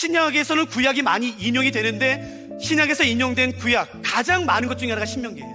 신약에서는 구약이 많이 인용이 되는데 신약에서 인용된 구약 가장 많은 것 중에 하나가 신명기예요.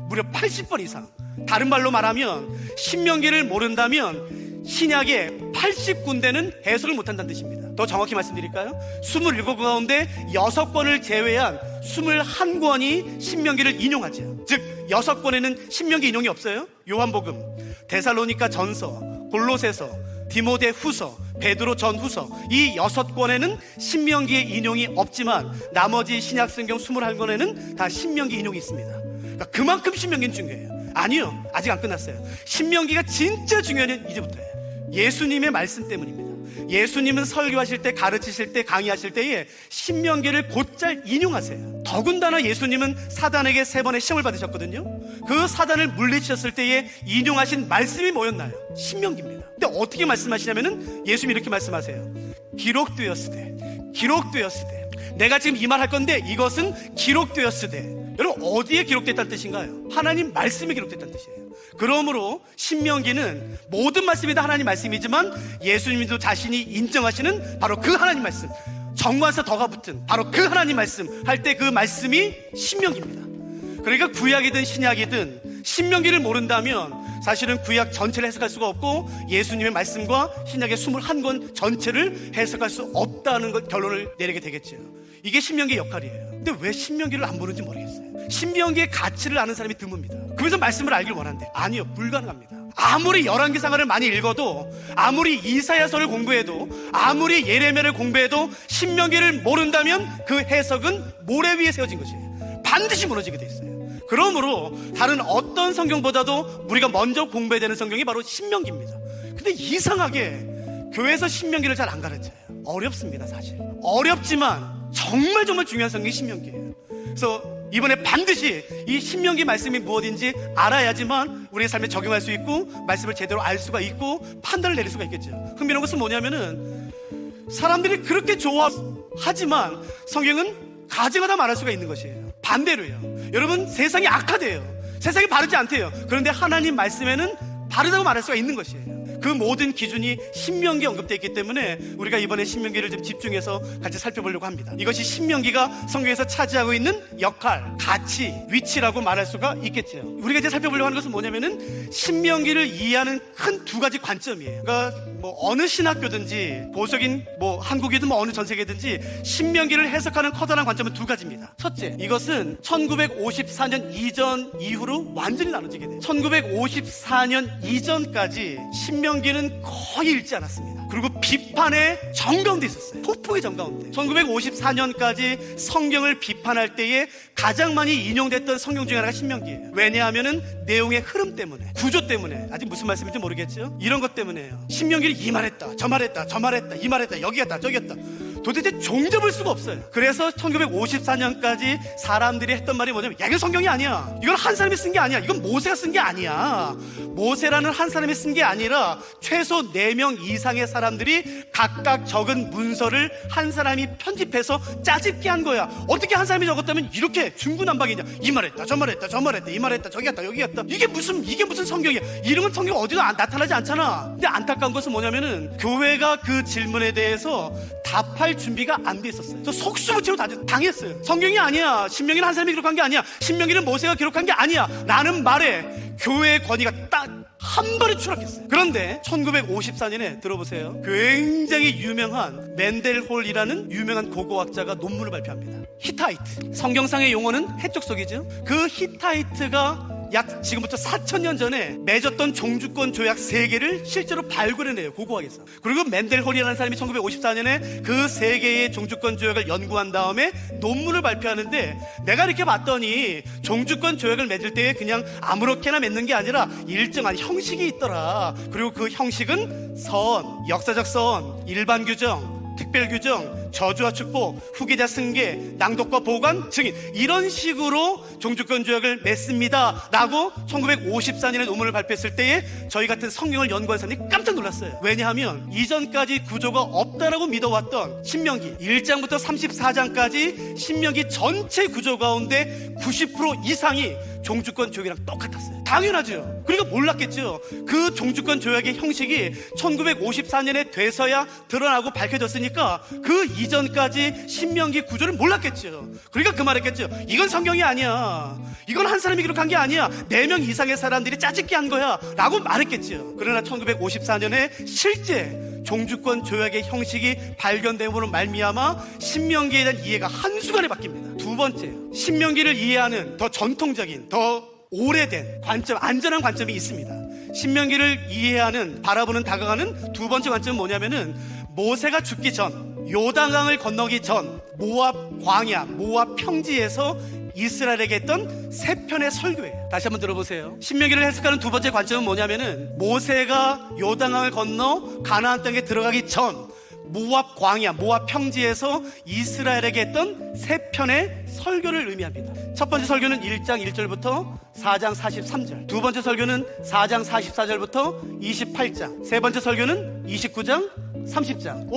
무려 80번 이상. 다른 말로 말하면 신명기를 모른다면 신약의 80군데는 해석을 못한다는 뜻입니다. 더 정확히 말씀드릴까요? 27권 가운데 6권을 제외한 21권이 신명기를 인용하죠. 즉 6권에는 신명기 인용이 없어요. 요한복음, 데살로니가 전서, 골로새서, 디모데 후서, 베드로 전후서, 이 6권에는 신명기의 인용이 없지만 나머지 신약성경 21권에는 다 신명기 인용이 있습니다. 그러니까 그만큼 신명기는 중요해요. 아니요, 아직 안 끝났어요. 신명기가 진짜 중요한 건 이제부터예요. 예수님의 말씀 때문입니다. 예수님은 설교하실 때, 가르치실 때, 강의하실 때에 신명기를 곧잘 인용하세요. 더군다나 예수님은 사단에게 3번의 시험을 받으셨거든요. 그 사단을 물리치셨을 때에 인용하신 말씀이 뭐였나요? 신명기입니다. 근데 어떻게 말씀하시냐면은 예수님이 이렇게 말씀하세요. 기록되었으되, 기록되었으되. 내가 지금 이 말 할 건데 이것은 기록되었으되. 여러분, 어디에 기록됐다는 뜻인가요? 하나님 말씀에 기록됐다는 뜻이에요. 그러므로 신명기는 모든 말씀이 다 하나님 말씀이지만 예수님도 자신이 인정하시는 바로 그 하나님 말씀, 정관사 덕가 붙은 바로 그 하나님 말씀 할 때 그 말씀이 신명기입니다. 그러니까 구약이든 신약이든 신명기를 모른다면 사실은 구약 전체를 해석할 수가 없고 예수님의 말씀과 신약의 21권 전체를 해석할 수 없다는 것 결론을 내리게 되겠죠. 이게 신명기의 역할이에요. 근데 왜 신명기를 안 보는지 모르겠어요. 신명기의 가치를 아는 사람이 드뭅니다. 그래서 말씀을 알길 원하는데 아니요, 불가능합니다. 아무리 열왕기상하를 많이 읽어도, 아무리 이사야서를 공부해도, 아무리 예레미야를 공부해도 신명기를 모른다면 그 해석은 모래 위에 세워진 것이에요. 반드시 무너지게 돼 있어요. 그러므로 다른 어떤 성경보다도 우리가 먼저 공부해야 되는 성경이 바로 신명기입니다. 근데 이상하게 교회에서 신명기를 잘 안 가르쳐요. 어렵습니다. 사실 어렵지만 정말 중요한 성경이 신명기예요. 그래서 이번에 반드시 이 신명기 말씀이 무엇인지 알아야지만 우리의 삶에 적용할 수 있고 말씀을 제대로 알 수가 있고 판단을 내릴 수가 있겠죠. 흥미로운 것은 뭐냐면은 사람들이 그렇게 좋아하지만 성경은 가증하다 말할 수가 있는 것이에요. 반대로요. 여러분, 세상이 악하대요. 세상이 바르지 않대요. 그런데 하나님 말씀에는 바르다고 말할 수가 있는 것이에요. 그 모든 기준이 신명기에 언급되어 있기 때문에 우리가 이번에 신명기를 좀 집중해서 같이 살펴보려고 합니다. 이것이 신명기가 성경에서 차지하고 있는 역할, 가치, 위치라고 말할 수가 있겠죠. 우리가 이제 살펴보려고 하는 것은 뭐냐면은 신명기를 이해하는 큰 2가지 관점이에요. 그러니까 뭐 어느 신학교든지 보수적인 뭐 한국이든 뭐 어느 전 세계든지 신명기를 해석하는 커다란 관점은 2가지입니다. 첫째, 이것은 1954년 이전 이후로 완전히 나눠지게 돼요. 1954년 이전까지 신명기는 거의 읽지 않았습니다. 그리고 비판의 정가운데 있었어요. 폭풍의 정가운데. 1954년까지 성경을 비판할 때에 가장 많이 인용됐던 성경 중에 하나가 신명기예요. 왜냐하면은 내용의 흐름 때문에, 구조 때문에. 아직 무슨 말씀인지 모르겠죠? 이런 것 때문에요. 신명기를 이 말했다, 저 말했다, 저 말했다, 이 말했다, 여기 갔다, 저기 갔다. 도대체 종잡을 수가 없어요. 그래서 1954년까지 사람들이 했던 말이 뭐냐면, 야, 이건 성경이 아니야. 이건 한 사람이 쓴 게 아니야. 이건 모세가 쓴 게 아니야. 모세라는 한 사람이 쓴 게 아니라 최소 4명 이상의 사람들이 각각 적은 문서를 한 사람이 편집해서 짜집게 한 거야. 어떻게 한 사람이 적었다면 이렇게 중구난방이냐. 이 말했다, 저 말했다, 저 말했다, 이 말했다, 저기 갔다, 여기 갔다. 이게 무슨 성경이야. 이런 건 성경 어디도 나타나지 않잖아. 근데 안타까운 것은 뭐냐면은 교회가 그 질문에 대해서 답할 준비가 안 돼 있었어요. 저 속수무책으로 당했어요. 성경이 아니야. 신명기는 한 사람이 기록한 게 아니야. 신명기는 모세가 기록한 게 아니야. 라는 말에 교회의 권위가 딱 한 번에 추락했어요. 그런데 1954년에 들어보세요. 굉장히 유명한 맨델홀이라는 유명한 고고학자가 논문을 발표합니다. 히타이트. 성경상의 용어는 해적석이죠. 그 히타이트가 약 지금부터 4,000년 전에 맺었던 종주권 조약 3개를 실제로 발굴해내요. 고고학에서. 그리고 맨델홀이라는 사람이 1954년에 그 3개의 종주권 조약을 연구한 다음에 논문을 발표하는데, 내가 이렇게 봤더니 종주권 조약을 맺을 때 그냥 아무렇게나 맺는 게 아니라 일정한 형식이 있더라. 그리고 그 형식은 선, 역사적 선, 일반 규정, 특별 규정, 저주와 축복, 후계자 승계, 낭독과 보관, 증인, 이런 식으로 종주권 조약을 맺습니다 라고 1954년에 논문을 발표했을 때에 저희 같은 성경을 연구한 사람이 깜짝 놀랐어요. 왜냐하면 이전까지 구조가 없다라고 믿어왔던 신명기 1장부터 34장까지 신명기 전체 구조 가운데 90% 이상이 종주권 조약이랑 똑같았어요. 당연하죠. 그러니까 몰랐겠죠. 그 종주권 조약의 형식이 1954년에 돼서야 드러나고 밝혀졌으니까 그 이전까지 신명기 구조를 몰랐겠죠. 그러니까 그 말했겠죠. 이건 성경이 아니야. 이건 한 사람이 기록한 게 아니야. 4명 이상의 사람들이 짜집기 한 거야 라고 말했겠죠. 그러나 1954년에 실제 종주권 조약의 형식이 발견됨으로 말미암아 신명기에 대한 이해가 한순간에 바뀝니다. 두 번째, 신명기를 이해하는 더 전통적인, 더 오래된 관점, 안전한 관점이 있습니다. 신명기를 이해하는, 바라보는, 다가가는 두 번째 관점은 뭐냐면은 모세가 죽기 전, 요단강을 건너기 전 모압 광야, 모압 평지에서 이스라엘에게 했던 세 편의 설교예요. 다시 한번 들어보세요. 신명기를 해석하는 두 번째 관점은 뭐냐면은 모세가 요단강을 건너 가나안 땅에 들어가기 전 모압 광야, 모압 평지에서 이스라엘에게 했던 세 편의 설교를 의미합니다. 첫 번째 설교는 1장 1절부터 4장 43절, 두 번째 설교는 4장 44절부터 28장, 세 번째 설교는 29장 30장.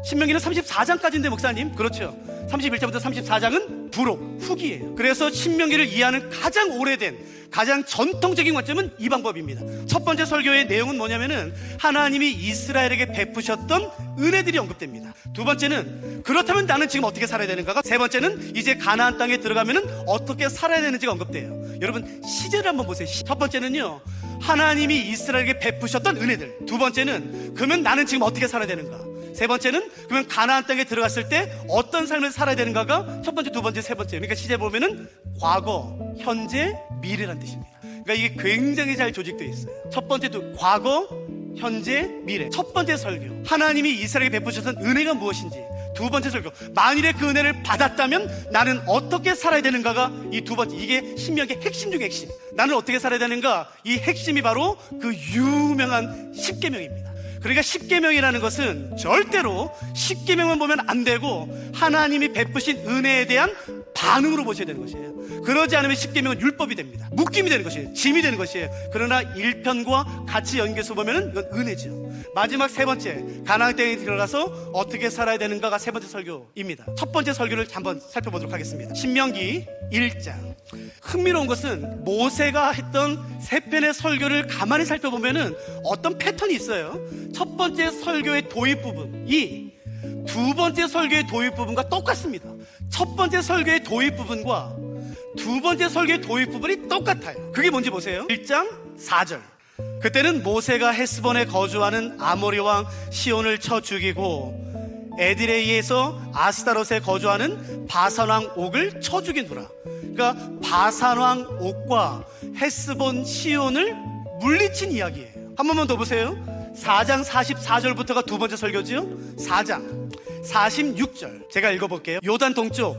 신명기는 34장까지인데 목사님? 그렇죠. 31장부터 34장은 부록, 후기예요. 그래서 신명기를 이해하는 가장 오래된, 가장 전통적인 관점은 이 방법입니다. 첫 번째 설교의 내용은 뭐냐면은 하나님이 이스라엘에게 베푸셨던 은혜들이 언급됩니다. 두 번째는 그렇다면 나는 지금 어떻게 살아야 되는가가, 세 번째는 이제 가나안 땅에 들어가면은 어떻게 살아야 되는지가 언급돼요. 여러분 시제를 한번 보세요. 첫 번째는요, 하나님이 이스라엘에게 베푸셨던 은혜들. 두 번째는 그러면 나는 지금 어떻게 살아야 되는가. 세 번째는 그러면 가나안 땅에 들어갔을 때 어떤 삶을 살아야 되는가가 첫 번째, 두 번째, 세 번째. 그러니까 시제 보면은 과거, 현재, 미래란 뜻입니다. 그러니까 이게 굉장히 잘 조직되어 있어요. 첫 번째, 과거, 현재, 미래. 첫 번째 설교, 하나님이 이스라엘에게 베푸셨던 은혜가 무엇인지. 두 번째 설교, 만일에 그 은혜를 받았다면 나는 어떻게 살아야 되는가가 이 두 번째. 이게 신명기의 핵심 중의 핵심. 나는 어떻게 살아야 되는가, 이 핵심이 바로 그 유명한 십계명입니다. 그러니까 십계명이라는 것은 절대로 십계명만 보면 안 되고 하나님이 베푸신 은혜에 대한 반응으로 보셔야 되는 것이에요. 그러지 않으면 십계명은 율법이 됩니다. 묶임이 되는 것이에요. 짐이 되는 것이에요. 그러나 1편과 같이 연계해서 보면은 이건 은혜죠. 마지막 세 번째, 가나안 땅에 들어가서 어떻게 살아야 되는가가 세 번째 설교입니다. 첫 번째 설교를 한번 살펴보도록 하겠습니다. 신명기 1장. 흥미로운 것은 모세가 했던 세 편의 설교를 가만히 살펴보면은 어떤 패턴이 있어요. 첫 번째 설교의 도입 부분이 두 번째 설교의 도입 부분과 똑같습니다. 첫 번째 설교의 도입 부분과 두 번째 설교의 도입 부분이 똑같아요. 그게 뭔지 보세요. 1장 4절. 그때는 모세가 헤스본에 거주하는 아모리 왕 시온을 쳐 죽이고 에디레이에서 아스타롯에 거주하는 바산 왕 옥을 쳐 죽이노라. 그러니까 바산 왕 옥과 헤스본 시온을 물리친 이야기예요. 한 번만 더 보세요. 4장 44절부터가 두 번째 설교지요. 4장 46절 제가 읽어볼게요. 요단 동쪽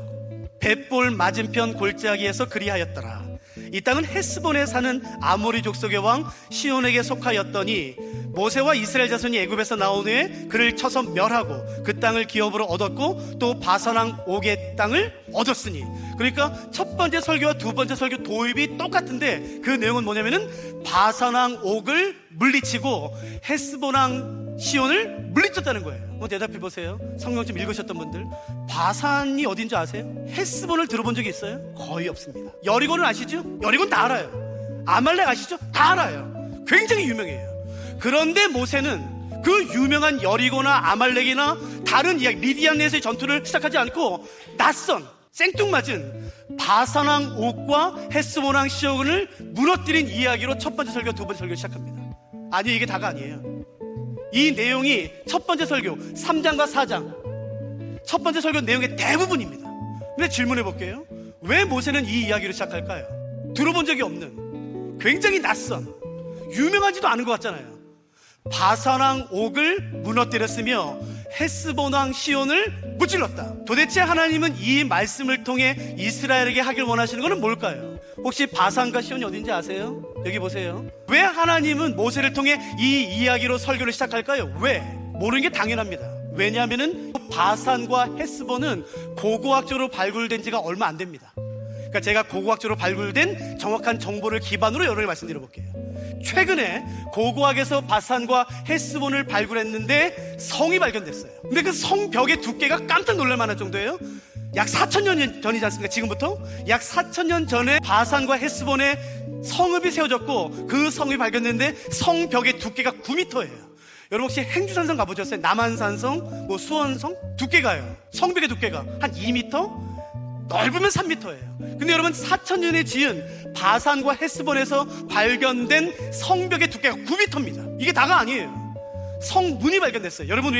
벳볼 맞은편 골짜기에서 그리하였더라. 이 땅은 헤스본에 사는 아모리 족속의 왕 시온에게 속하였더니 모세와 이스라엘 자손이 애굽에서 나온 후에 그를 쳐서 멸하고 그 땅을 기업으로 얻었고 또 바산 왕 옥의 땅을 얻었으니. 그러니까 첫 번째 설교와 두 번째 설교 도입이 똑같은데 그 내용은 뭐냐면은 바산 왕 옥을 물리치고 헤스본 왕 시온을 물리쳤다는 거예요. 뭐 대답해 보세요. 성경 좀 읽으셨던 분들, 바산이 어딘지 아세요? 헤스본을 들어본 적이 있어요? 거의 없습니다. 여리고는 아시죠? 여리고는 다 알아요. 아말렉 아시죠? 다 알아요. 굉장히 유명해요. 그런데 모세는 그 유명한 여리고나 아말렉이나 다른 이야기, 미디안 내에서의 전투를 시작하지 않고 낯선 생뚱맞은 바산 왕 옥과 헤스본 왕 시온을 무너뜨린 이야기로 첫 번째 설교, 두 번째 설교 시작합니다. 아니, 이게 다가 아니에요. 이 내용이 첫 번째 설교 3장과 4장 첫 번째 설교 내용의 대부분입니다. 근데 질문해 볼게요. 왜 모세는 이 이야기를 시작할까요? 들어본 적이 없는, 굉장히 낯선, 유명하지도 않은 것 같잖아요. 바산 왕 옥을 무너뜨렸으며 헤스본 왕 시온을 무찔렀다. 도대체 하나님은 이 말씀을 통해 이스라엘에게 하길 원하시는 것은 뭘까요? 혹시 바산과 시온이 어딘지 아세요? 여기 보세요. 왜 하나님은 모세를 통해 이 이야기로 설교를 시작할까요? 왜? 모르는 게 당연합니다. 왜냐하면은 바산과 헤스본은 고고학적으로 발굴된 지가 얼마 안 됩니다. 그러니까 제가 고고학적으로 발굴된 정확한 정보를 기반으로 여러분에게 말씀드려 볼게요. 최근에 고고학에서 바산과 헤스본을 발굴했는데 성이 발견됐어요. 근데 그 성벽의 두께가 깜짝 놀랄 만할 정도예요. 약 4,000년 전이지 않습니까? 지금부터 약 4,000년 전에 바산과 헤스본에 성읍이 세워졌고 그 성이 발견됐는데 성벽의 두께가 9m예요. 여러분 혹시 행주산성 가보셨어요? 남한산성, 뭐 수원성? 두께가요, 성벽의 두께가 한 2m? 넓으면 3m예요. 근데 여러분 4000년에 지은 바산과 헤스본에서 발견된 성벽의 두께가 9m입니다. 이게 다가 아니에요. 성문이 발견됐어요. 여러분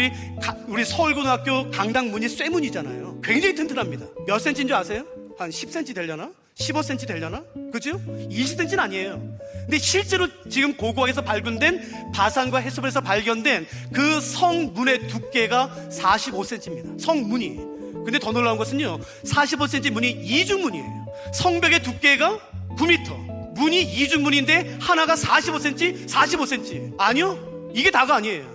우리 서울고등학교 강당문이 쇠문이잖아요. 굉장히 튼튼합니다. 몇 cm인 줄 아세요? 한 10cm 되려나? 15cm 되려나? 그죠? 20cm는 아니에요. 근데 실제로 지금 고고학에서 발견된 바산과 헤스본에서 발견된 그 성문의 두께가 45cm입니다. 성문이. 근데 더 놀라운 것은요, 45cm 문이 이중문이에요. 성벽의 두께가 9m, 문이 이중문인데 하나가 45cm, 45cm. 아니요, 이게 다가 아니에요.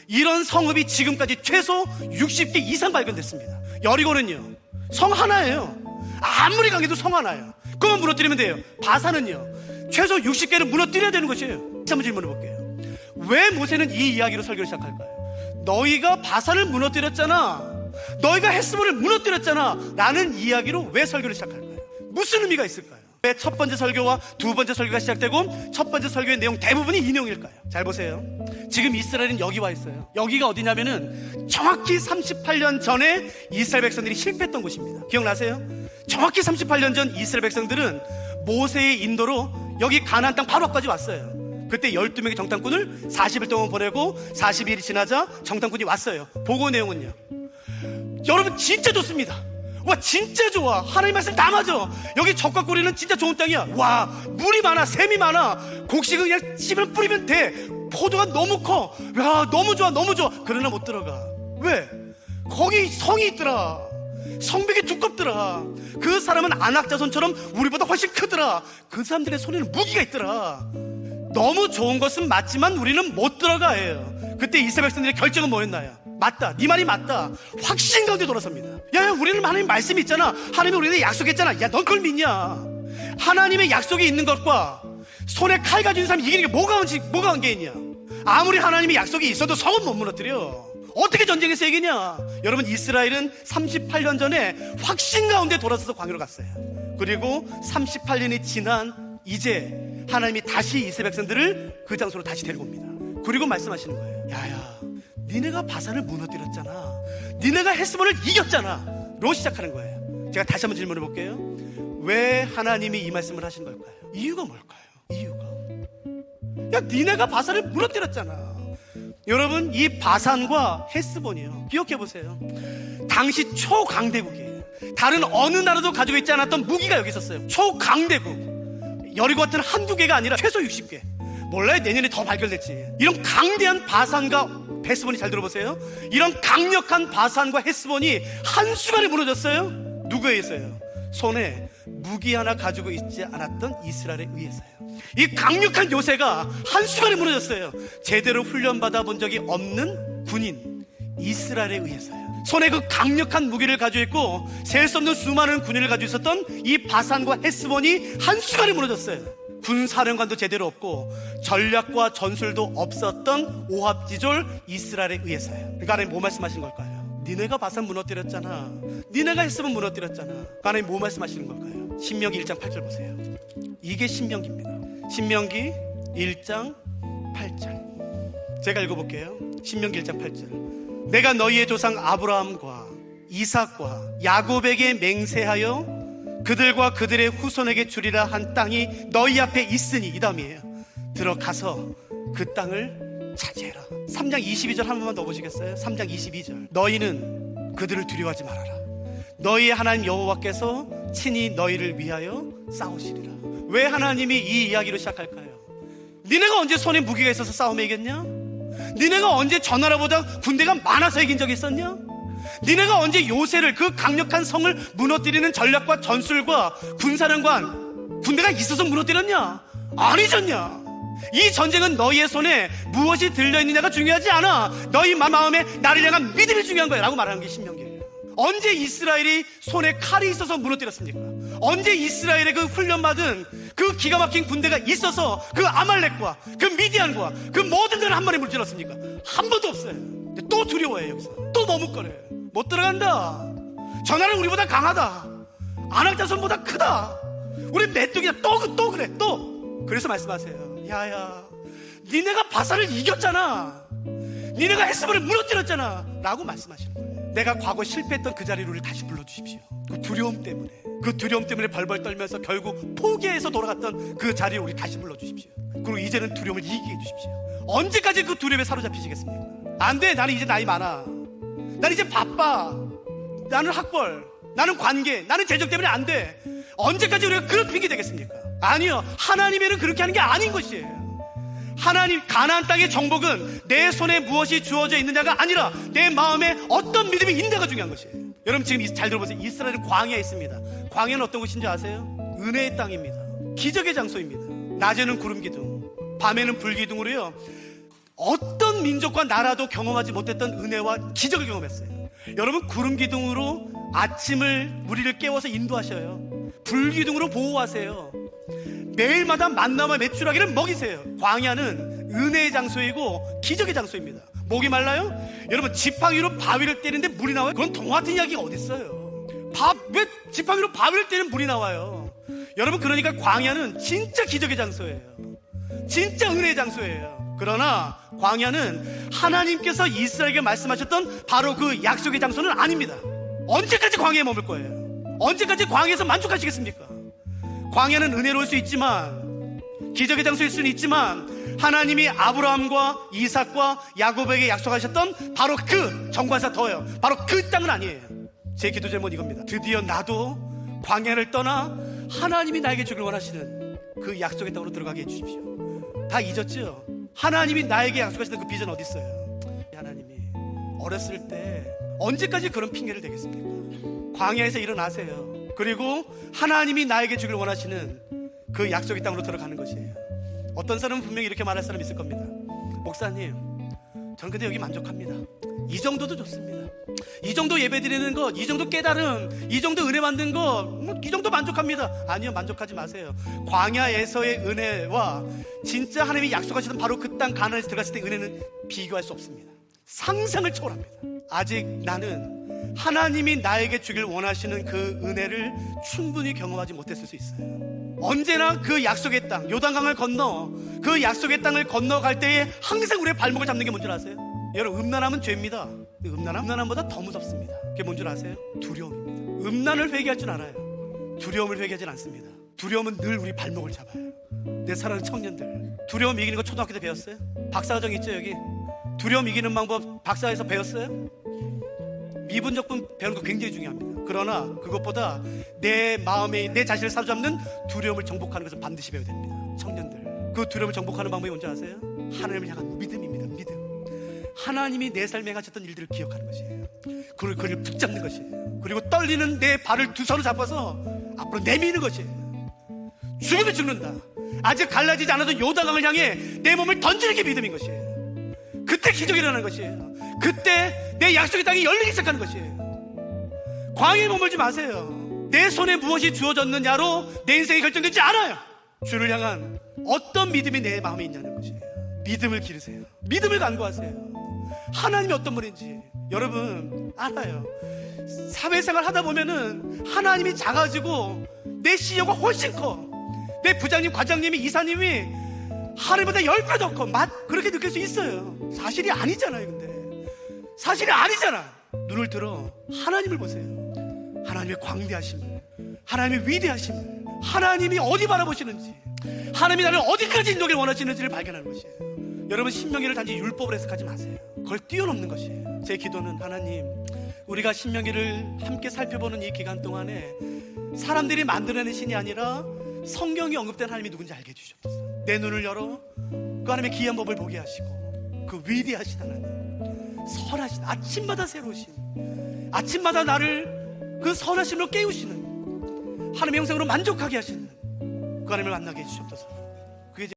이런 성읍이 지금까지 최소 60개 이상 발견됐습니다. 여리고는요, 성 하나예요. 아무리 강해도 성 하나예요. 그만 무너뜨리면 돼요. 바산은요, 최소 60개를 무너뜨려야 되는 것이에요. 한번 질문해 볼게요. 왜 모세는 이 이야기로 설교를 시작할까요? 너희가 바산을 무너뜨렸잖아, 너희가 헤스본을 무너뜨렸잖아 라는 이야기로 왜 설교를 시작할까요? 무슨 의미가 있을까요? 왜 첫 번째 설교와 두 번째 설교가 시작되고 첫 번째 설교의 내용 대부분이 인용일까요? 잘 보세요. 지금 이스라엘은 여기 와 있어요. 여기가 어디냐면은 정확히 38년 전에 이스라엘 백성들이 실패했던 곳입니다. 기억나세요? 정확히 38년 전 이스라엘 백성들은 모세의 인도로 여기 가나안 땅 바로 앞까지 왔어요. 그때 12명의 정탐꾼을 40일 동안 보내고 40일이 지나자 정탐꾼이 왔어요. 보고 내용은요, 여러분 진짜 좋습니다. 와, 진짜 좋아. 하나님 말씀 다 맞아. 여기 적과 꼬리는 진짜 좋은 땅이야. 와, 물이 많아, 샘이 많아. 곡식은 그냥 씹으면 뿌리면 돼. 포도가 너무 커. 야, 너무 좋아, 너무 좋아. 그러나 못 들어가. 왜? 거기 성이 있더라. 성벽이 두껍더라. 그 사람은 안악자손처럼 우리보다 훨씬 크더라. 그 사람들의 손에는 무기가 있더라. 너무 좋은 것은 맞지만 우리는 못 들어가요. 그때 이스라엘 백성들의 결정은 뭐였나요? 맞다, 네 말이 맞다. 확신 가운데 돌아섭니다. 야, 우리는 하나님 말씀이 있잖아. 하나님이 우리에게 약속했잖아. 야, 넌 그걸 믿냐? 하나님의 약속이 있는 것과 손에 칼 가지고 있는 사람이 이기는 게 뭐가 관계있냐? 아무리 하나님의 약속이 있어도 성은 못 무너뜨려. 어떻게 전쟁에서 이기냐? 여러분, 이스라엘은 38년 전에 확신 가운데 돌아서서 광야로 갔어요. 그리고 38년이 지난 이제 하나님이 다시 이스라엘 백성들을 그 장소로 다시 데리고 옵니다. 그리고 말씀하시는 거예요. 야야, 니네가 바산을 무너뜨렸잖아. 니네가 헤스본을 이겼잖아. 로 시작하는 거예요. 제가 다시 한번 질문해 볼게요. 왜 하나님이 이 말씀을 하신 걸까요? 이유가 뭘까요? 이유가, 야, 니네가 바산을 무너뜨렸잖아. 여러분, 이 바산과 헤스본이요, 기억해 보세요. 당시 초강대국이에요. 다른 어느 나라도 가지고 있지 않았던 무기가 여기 있었어요. 초강대국. 여리고 같은 한두 개가 아니라 최소 60개. 몰라요, 내년에 더 발견됐지. 이런 강대한 바산과 헤스본이, 잘 들어보세요. 이런 강력한 바산과 헤스본이 한순간에 무너졌어요. 누구에 의해서요? 손에 무기 하나 가지고 있지 않았던 이스라엘에 의해서요. 이 강력한 요새가 한순간에 무너졌어요. 제대로 훈련받아 본 적이 없는 군인 이스라엘에 의해서요. 손에 그 강력한 무기를 가지고 있고 셀 수 없는 수많은 군인을 가지고 있었던 이 바산과 헤스본이 한순간에 무너졌어요. 군사령관도 제대로 없고 전략과 전술도 없었던 오합지졸 이스라엘에 의해서요. 그러니까 하나님 뭐 말씀하신 걸까요? 니네가 바산 무너뜨렸잖아. 니네가 헤스본 무너뜨렸잖아. 그러니까 하나님 뭐 말씀하시는 걸까요? 신명기 1장 8절 보세요. 이게 신명기입니다. 신명기 1장 8절. 제가 읽어볼게요. 신명기 1장 8절. 내가 너희의 조상 아브라함과 이삭과 야곱에게 맹세하여 그들과 그들의 후손에게 주리라 한 땅이 너희 앞에 있으니, 이 다음이에요. 들어가서 그 땅을 차지해라. 3장 22절 한 번만 넣어보시겠어요? 3장 22절. 너희는 그들을 두려워하지 말아라. 너희의 하나님 여호와께서 친히 너희를 위하여 싸우시리라. 왜 하나님이 이 이야기로 시작할까요? 니네가 언제 손에 무기가 있어서 싸움에 이겼냐? 니네가 언제 저 나라보다 군대가 많아서 이긴 적이 있었냐? 니네가 언제 요새를, 그 강력한 성을 무너뜨리는 전략과 전술과 군사령관, 군대가 있어서 무너뜨렸냐? 아니잖냐? 이 전쟁은 너희의 손에 무엇이 들려있느냐가 중요하지 않아. 너희 마음에 나를 향한 믿음이 중요한 거야 라고 말하는 게 신명기예요. 언제 이스라엘이 손에 칼이 있어서 무너뜨렸습니까? 언제 이스라엘의 그 훈련받은 그 기가 막힌 군대가 있어서 그 아말렉과 그 미디안과 그 모든 데를 한 번에 물질렀습니까? 한 번도 없어요. 근데 또 두려워해요. 여기서 또 머뭇거려요. 못 들어간다. 저 나라는 우리보다 강하다. 안악자손보다 크다. 우리 메뚜기다. 또 그래. 또. 그래서 말씀하세요. 야야, 니네가 바산을 이겼잖아. 니네가 헬스볼을 무너뜨렸잖아 라고 말씀하시는 거예요. 내가 과거 실패했던 그 자리로 우리를 다시 불러주십시오. 그 두려움 때문에 벌벌 떨면서 결국 포기해서 돌아갔던 그 자리로 우리 다시 불러주십시오. 그리고 이제는 두려움을 이기게 해주십시오. 언제까지 그 두려움에 사로잡히시겠습니까? 안 돼. 나는 이제 나이 많아. 나는 이제 바빠. 나는 학벌, 나는 관계, 나는 재정 때문에 안 돼. 언제까지 우리가 그런 핑계 되겠습니까? 아니요. 하나님에는 그렇게 하는 게 아닌 것이에요. 하나님, 가나안 땅의 정복은 내 손에 무엇이 주어져 있느냐가 아니라 내 마음에 어떤 믿음이 있느냐가 중요한 것이에요. 여러분 지금 잘 들어보세요. 이스라엘은 광야에 있습니다. 광야는 어떤 곳인지 아세요? 은혜의 땅입니다. 기적의 장소입니다. 낮에는 구름 기둥, 밤에는 불 기둥으로요, 어떤 민족과 나라도 경험하지 못했던 은혜와 기적을 경험했어요. 여러분, 구름 기둥으로 아침을 우리를 깨워서 인도하셔요. 불 기둥으로 보호하세요. 매일마다 만나와 메추라기를 먹이세요. 광야는 은혜의 장소이고 기적의 장소입니다. 목이 말라요? 여러분, 지팡이로 바위를 때리는데 물이 나와요? 그건 동화 같은 이야기가 어딨어요? 왜 지팡이로 바위를 때리면 물이 나와요? 여러분, 그러니까 광야는 진짜 기적의 장소예요. 진짜 은혜의 장소예요. 그러나 광야는 하나님께서 이스라엘에게 말씀하셨던 바로 그 약속의 장소는 아닙니다. 언제까지 광야에 머물 거예요? 언제까지 광야에서 만족하시겠습니까? 광야는 은혜로울 수 있지만, 기적의 장소일 수는 있지만, 하나님이 아브라함과 이삭과 야곱에게 약속하셨던 바로 그 정관사 더요, 바로 그 땅은 아니에요. 제 기도 제목은 이겁니다. 드디어 나도 광야를 떠나 하나님이 나에게 주길 원하시는 그 약속의 땅으로 들어가게 해주십시오. 다 잊었죠? 하나님이 나에게 약속하시던 그 비전 어디 있어요? 하나님이 어렸을 때 언제까지 그런 핑계를 대겠습니까? 광야에서 일어나세요. 그리고 하나님이 나에게 주길 원하시는 그 약속의 땅으로 들어가는 것이에요. 어떤 사람은 분명히 이렇게 말할 사람이 있을 겁니다. 목사님, 저는 근데 여기 만족합니다. 이 정도도 좋습니다. 이 정도 예배 드리는 것, 이 정도 깨달음, 이 정도 은혜 받는 것, 이 정도 만족합니다. 아니요, 만족하지 마세요. 광야에서의 은혜와 진짜 하나님이 약속하시던 바로 그 땅 가나안에서 들어갔을 때 은혜는 비교할 수 없습니다. 상상을 초월합니다. 아직 나는 하나님이 나에게 주길 원하시는 그 은혜를 충분히 경험하지 못했을 수 있어요. 언제나 그 약속의 땅, 요단강을 건너 그 약속의 땅을 건너갈 때에 항상 우리의 발목을 잡는 게 뭔지 아세요? 여러분, 음란함은 죄입니다. 음란함보다 더 무섭습니다. 그게 뭔지 아세요? 두려움입니다. 음란을 회개할 줄 알아요. 두려움을 회개하진 않습니다. 두려움은 늘 우리 발목을 잡아요. 내 사랑하는 청년들, 두려움 이기는 거 초등학교 때 배웠어요? 박사과정 있죠 여기? 두려움 이기는 방법 박사에서 배웠어요? 미분적분 배우는 거 굉장히 중요합니다. 그러나 그것보다 내 마음에 내 자신을 사로잡는 두려움을 정복하는 것을 반드시 배워야 됩니다. 청년들, 그 두려움을 정복하는 방법이 뭔지 아세요? 하나님을 향한 믿음입니다. 믿음. 하나님이 내 삶에 하셨던 일들을 기억하는 것이에요. 그리고 그를 붙잡는 것이에요. 그리고 떨리는 내 발을 두 손으로 잡아서 앞으로 내미는 것이에요. 죽으면 죽는다. 아직 갈라지지 않아도 요단강을 향해 내 몸을 던지는 게 믿음인 것이에요. 그때 기적이 일어나는 것이에요. 그때 내 약속의 땅이 열리기 시작하는 것이에요. 광야에 머물지 마세요. 내 손에 무엇이 주어졌느냐로 내 인생이 결정되지 않아요. 주를 향한 어떤 믿음이 내 마음에 있냐는 것이에요. 믿음을 기르세요. 믿음을 간구하세요. 하나님이 어떤 분인지 여러분 알아요. 사회생활 하다 보면은 하나님이 작아지고 내 CEO가 훨씬 커. 내 부장님, 과장님이, 이사님이 하늘보다 10배 더 커. 그렇게 느낄 수 있어요. 사실이 아니잖아요. 근데 사실이 아니잖아. 눈을 들어 하나님을 보세요. 하나님의 광대하심을, 하나님의 위대하심을, 하나님이 어디 바라보시는지, 하나님이 나를 어디까지 인도하길 원하시는지를 발견하는 것이에요. 여러분, 신명기를 단지 율법으로 해석하지 마세요. 그걸 뛰어넘는 것이에요. 제 기도는 하나님, 우리가 신명기를 함께 살펴보는 이 기간 동안에 사람들이 만들어낸 신이 아니라 성경이 언급된 하나님이 누군지 알게 해주시옵소서. 내 눈을 열어 그 하나님의 귀한 법을 보게 하시고, 그 위대하신 하나님, 선하신, 아침마다 새로우신, 아침마다 나를 그 선하심으로 깨우시는, 하나님의 형상으로 만족하게 하시는 그 하나님을 만나게 해주시옵소서.